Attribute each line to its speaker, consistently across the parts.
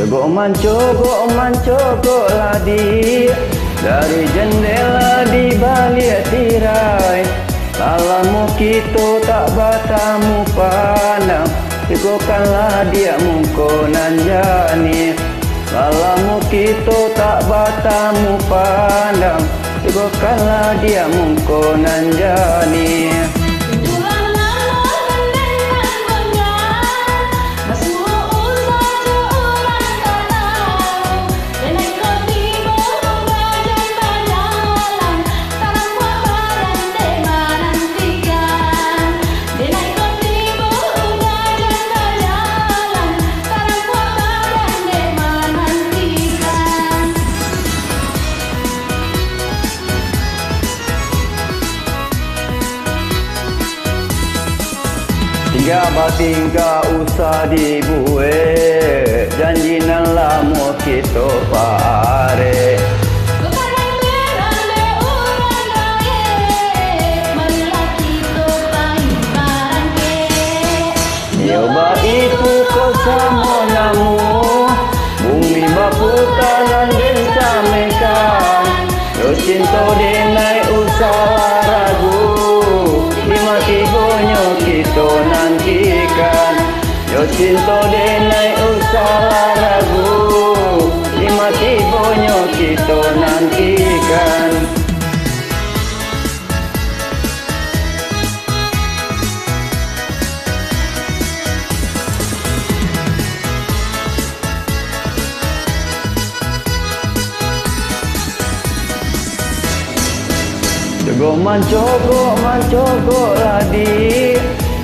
Speaker 1: Gok manco ladi dari jendela di balik tirai. Lalamu kita tak batamu pandang, tegokanlah dia mungkonan jani. Lalamu kita tak batamu pandang, tegokanlah dia mungkonan jani. Tiga bating ka usah dibuat, janji nan lama kita pare. Nyoba itu kau sama namu, bumi baputanan dan samekan. Yo cinta denai usah ragu, dimati bonyo kita nantikan. Yo cinta denai usah ragu, dimati bonyo kita nantikan. Gok manco ladi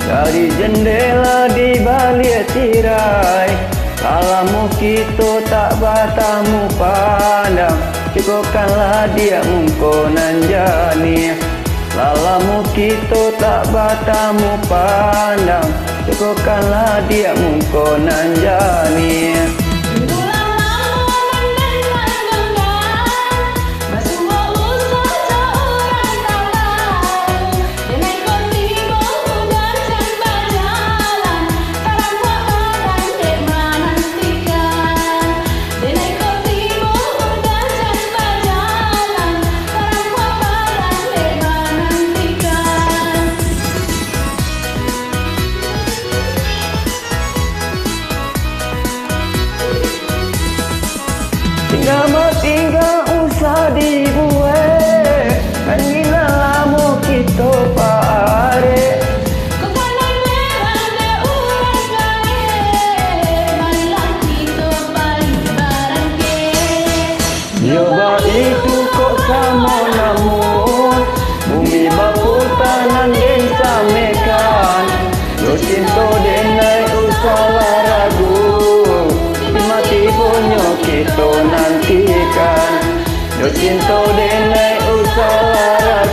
Speaker 1: dari jendela di balik tirai. Lalamu kita tak batamu pandang, tegokanlah dia mungkonan jani. Lalamu kita tak batamu pandang, tegokanlah dia mungkonan jani. Tinggal usah dibuat, anjina lama kita pare.
Speaker 2: Kekanan merah de urang gae, marilah kita balik bareng ke.
Speaker 1: Nyoba itu kok sama namun, bumi baputanan dan samekan. Yo cinta denai usah ragu, mati bonyo kita nantikan. Yo cinta denai usah ragu.